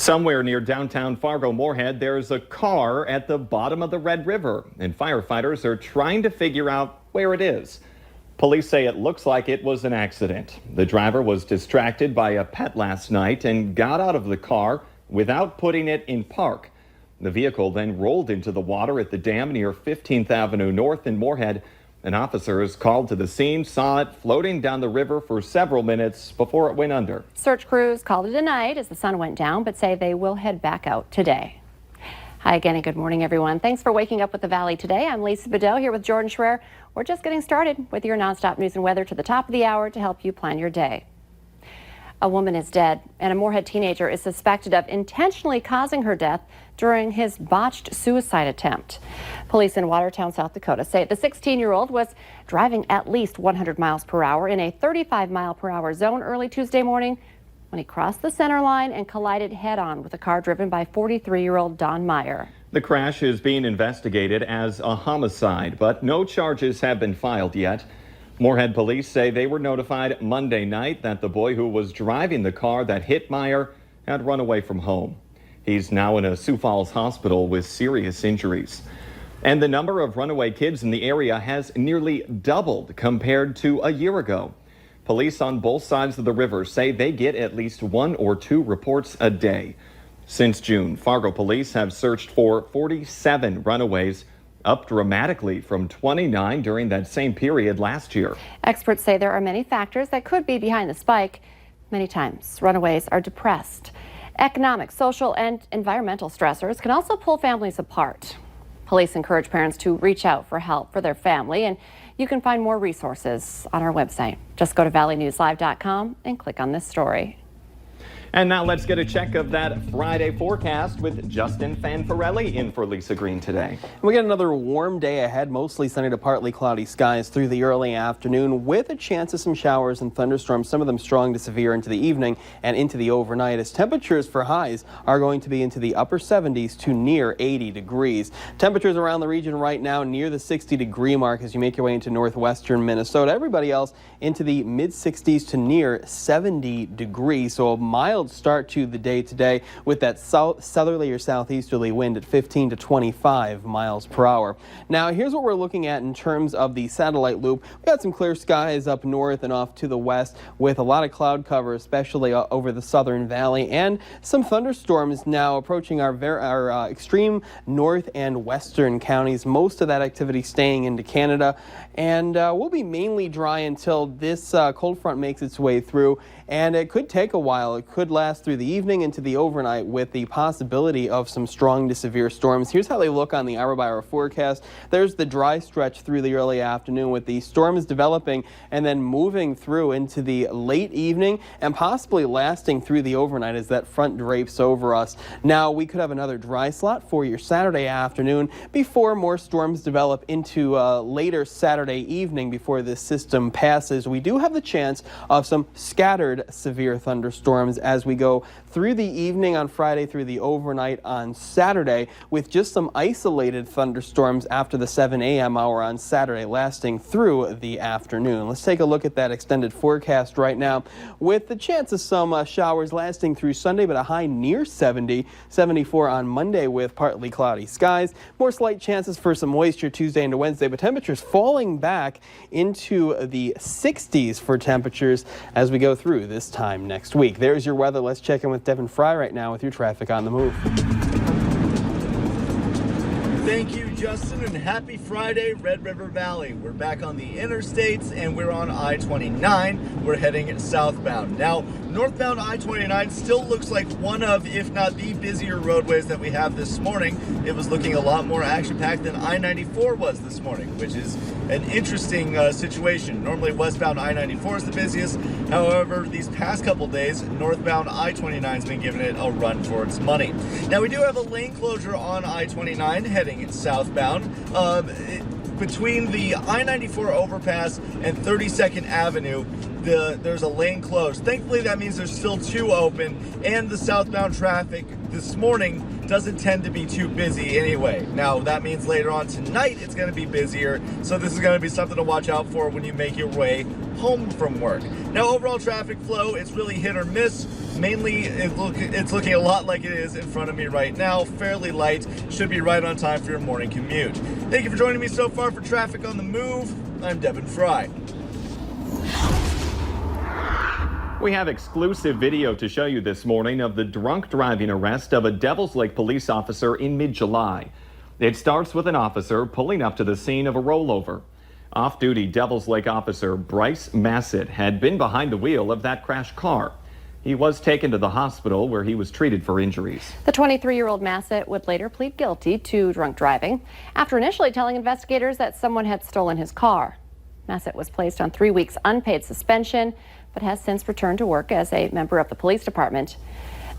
Somewhere near downtown Fargo-Moorhead, there's a car at the bottom of the Red River, and firefighters are trying to figure out where it is. Police say it looks like it was an accident. The driver was distracted by a pet last night and got out of the car without putting it in park. The vehicle then rolled into the water at the dam near 15th Avenue North in Moorhead. And officers called to the scene saw it floating down the river for several minutes before it went under. Search crews called it a night as the sun went down, but say they will head back out today. Hi again and good morning, everyone. Thanks for waking up with the Valley today. I'm Lisa Bedell here with Jordan Schreier. We're just getting started with your nonstop news and weather to the top of the hour to help you plan your day. A woman is dead, and a Moorhead teenager is suspected of intentionally causing her death during his botched suicide attempt. Police in Watertown, South Dakota say the 16-year-old was driving at least 100 miles per hour in a 35-mile-per-hour zone early Tuesday morning when he crossed the center line and collided head-on with a car driven by 43-year-old Don Meyer. The crash is being investigated as a homicide, but no charges have been filed yet. Moorhead police say they were notified Monday night that the boy who was driving the car that hit Meyer had run away from home. He's now in a Sioux Falls hospital with serious injuries. And the number of runaway kids in the area has nearly doubled compared to a year ago. Police on both sides of the river say they get at least 1 or 2 reports a day. Since June, Fargo police have searched for 47 runaways, up dramatically from 29 during that same period last year. Experts say there are many factors that could be behind the spike. Many times, runaways are depressed. Economic, social, and environmental stressors can also pull families apart. Police encourage parents to reach out for help for their family, and you can find more resources on our website. Just go to valleynewslive.com and click on this story. And now let's get a check of that Friday forecast with Justin Fanfarelli in for Lisa Green today. We got another warm day ahead, mostly sunny to partly cloudy skies through the early afternoon with a chance of some showers and thunderstorms, some of them strong to severe into the evening and into the overnight, as temperatures for highs are going to be into the upper 70s to near 80 degrees. Temperatures around the region right now near the 60-degree mark as you make your way into northwestern Minnesota. Everybody else into the mid-60s to near 70 degrees, so a mild start to the day today with that southerly or southeasterly wind at 15 to 25 miles per hour. Now here's what we're looking at in terms of the satellite loop. We got some clear skies up north and off to the west with a lot of cloud cover, especially over the southern valley, and some thunderstorms now approaching our extreme north and western counties. Most of that activity staying into Canada, and we'll be mainly dry until this cold front makes its way through, and it could take a while. It could last through the evening into the overnight with the possibility of some strong to severe storms. Here's how they look on the hour-by-hour forecast. There's the dry stretch through the early afternoon with the storms developing and then moving through into the late evening and possibly lasting through the overnight as that front drapes over us. Now we could have another dry slot for your Saturday afternoon before more storms develop into later Saturday evening before this system passes. We do have the chance of some scattered severe thunderstorms as we go through the evening on Friday through the overnight on Saturday, with just some isolated thunderstorms after the 7 a.m. hour on Saturday lasting through the afternoon. Let's take a look at that extended forecast right now with the chance of some showers lasting through Sunday, but a high near 70, 74 on Monday with partly cloudy skies. More slight chances for some moisture Tuesday into Wednesday, but temperatures falling back into the 60s for temperatures as we go through this time next week. There's your weather. Let's check in with Devin Fry right now with your traffic on the move. Thank you, Justin, and happy Friday, Red River Valley. We're back on the interstates and we're on I-29. We're heading southbound. Now, northbound I-29 still looks like one of, if not the busier roadways that we have this morning. It was looking a lot more action-packed than I-94 was this morning, which is an interesting situation. Normally, westbound I-94 is the busiest. However, these past couple days, northbound I-29 has been giving it a run for its money. Now, we do have a lane closure on I-29 heading southbound. Between the I-94 overpass and 32nd Avenue, there's a lane closed. Thankfully, that means there's still 2 open, and the southbound traffic this morning doesn't tend to be too busy anyway. Now, that means later on tonight it's going to be busier, so this is going to be something to watch out for when you make your way home from work. Now, overall traffic flow, it's really hit or miss. Mainly, it's looking a lot like it is in front of me right now. Fairly light, should be right on time for your morning commute. Thank you for joining me so far for Traffic on the Move. I'm Devin Fry. We have exclusive video to show you this morning of the drunk driving arrest of a Devils Lake police officer in mid-July. It starts with an officer pulling up to the scene of a rollover. Off-duty Devils Lake officer Bryce Massett had been behind the wheel of that crashed car. He was taken to the hospital where he was treated for injuries. The 23-year-old Massett would later plead guilty to drunk driving after initially telling investigators that someone had stolen his car. Massett was placed on 3 weeks unpaid suspension, but has since returned to work as a member of the police department.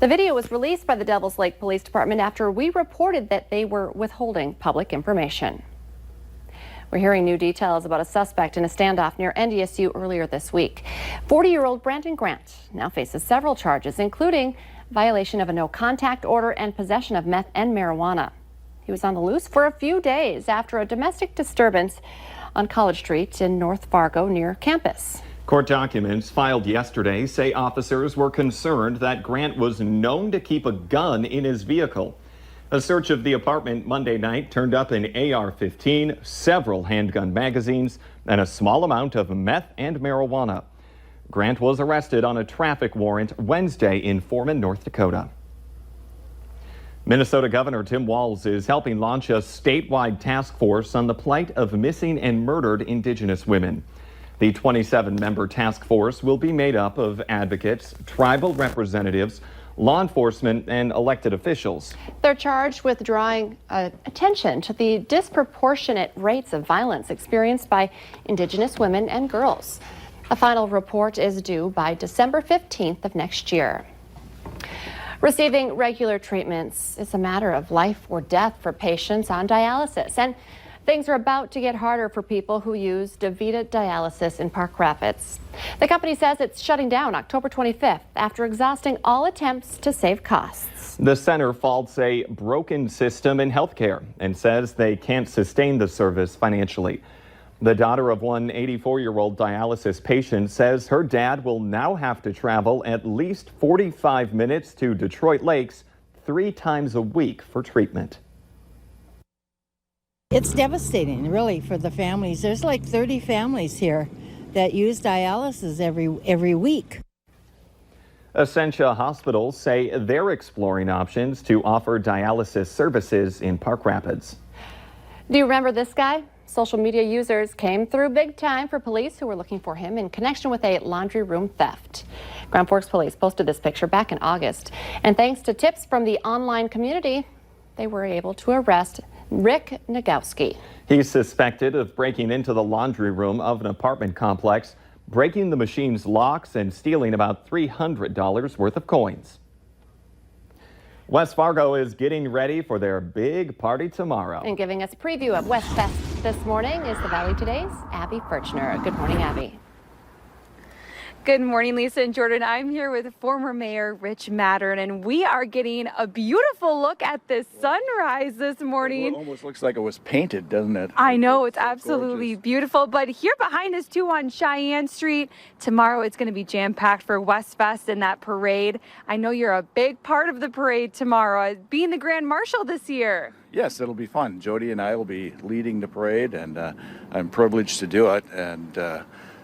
The video was released by the Devils Lake Police Department after we reported that they were withholding public information. We're hearing new details about a suspect in a standoff near NDSU earlier this week. 40-year-old Brandon Grant now faces several charges, including violation of a no-contact order and possession of meth and marijuana. He was on the loose for a few days after a domestic disturbance on College Street in North Fargo near campus. Court documents filed yesterday say officers were concerned that Grant was known to keep a gun in his vehicle. A search of the apartment Monday night turned up an AR-15, several handgun magazines, and a small amount of meth and marijuana. Grant was arrested on a traffic warrant Wednesday in Foreman, North Dakota. Minnesota Governor Tim Walz is helping launch a statewide task force on the plight of missing and murdered Indigenous women. The 27-member task force will be made up of advocates, tribal representatives, law enforcement, and elected officials. They're charged with drawing attention to the disproportionate rates of violence experienced by Indigenous women and girls. A final report is due by December 15th of next year. Receiving regular treatments is a matter of life or death for patients on dialysis, and things are about to get harder for people who use DaVita Dialysis in Park Rapids. The company says it's shutting down October 25th after exhausting all attempts to save costs. The center faults a broken system in healthcare and says they can't sustain the service financially. The daughter of one 84-year-old dialysis patient says her dad will now have to travel at least 45 minutes to Detroit Lakes 3 times a week for treatment. It's devastating, really, for the families. There's like 30 families here that use dialysis every week. Essentia hospitals say they're exploring options to offer dialysis services in Park Rapids. Do you remember this guy? Social media users came through big time for police who were looking for him in connection with a laundry room theft. Grand Forks police posted this picture back in August, and thanks to tips from the online community, they were able to arrest Rick Nagowski. He's suspected of breaking into the laundry room of an apartment complex, breaking the machine's locks and stealing about $300 worth of coins. West Fargo is getting ready for their big party tomorrow. And giving us a preview of West Fest this morning is the Valley Today's Abby Furchner. Good morning, Abby. Good morning, Lisa and Jordan. I'm here with former Mayor Rich Mattern, and we are getting a beautiful look at the sunrise this morning. It almost looks like it was painted, doesn't it? I know, it's absolutely gorgeous. Beautiful. But here behind us, too, on Cheyenne Street, tomorrow it's going to be jam-packed for West Fest and that parade. I know you're a big part of the parade tomorrow, being the Grand Marshal this year. Yes, it'll be fun. Jody and I will be leading the parade, and I'm privileged to do it. And,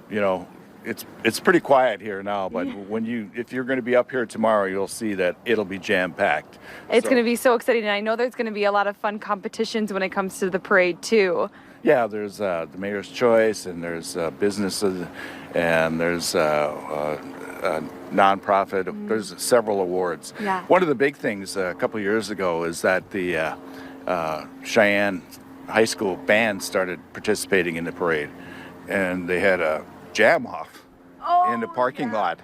you know, it's pretty quiet here now, but if you're going to be up here tomorrow, you'll see that it'll be jam-packed. It's going to be so exciting, and I know there's going to be a lot of fun competitions when it comes to the parade too. Yeah, there's the Mayor's Choice, and there's businesses, and there's nonprofit. There's several awards. Yeah. One of the big things a couple years ago is that the Cheyenne High School band started participating in the parade, and they had a jam off in the parking lot,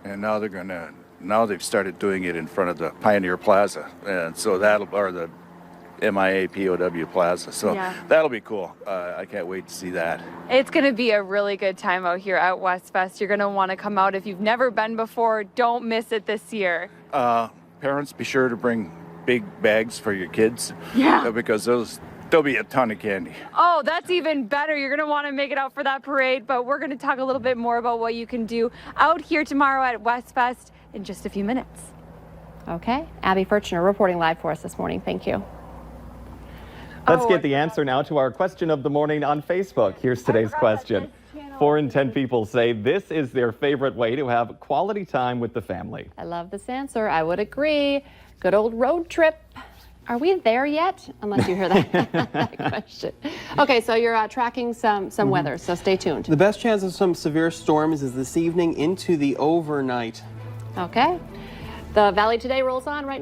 and now they've started doing it in front of the Pioneer Plaza, and so or the MIAPOW Plaza, so that'll be cool. I can't wait to see that. It's going to be a really good time out here at West Fest. You're going to want to come out if you've never been before. Don't miss it this year. Parents, be sure to bring big bags for your kids. Yeah. Because there'll be a ton of candy. Oh, that's even better. You're going to want to make it out for that parade, but we're going to talk a little bit more about what you can do out here tomorrow at West Fest in just a few minutes. Okay, Abby Furchner reporting live for us this morning. Thank you. Let's get the answer now to our question of the morning on Facebook. Here's today's question. 4 in 10 people say this is their favorite way to have quality time with the family. I love this answer. I would agree. Good old road trip. Are we there yet? Unless you hear that question. Okay, so you're tracking some weather, so stay tuned. The best chance of some severe storms is this evening into the overnight. Okay. The Valley Today rolls on right now.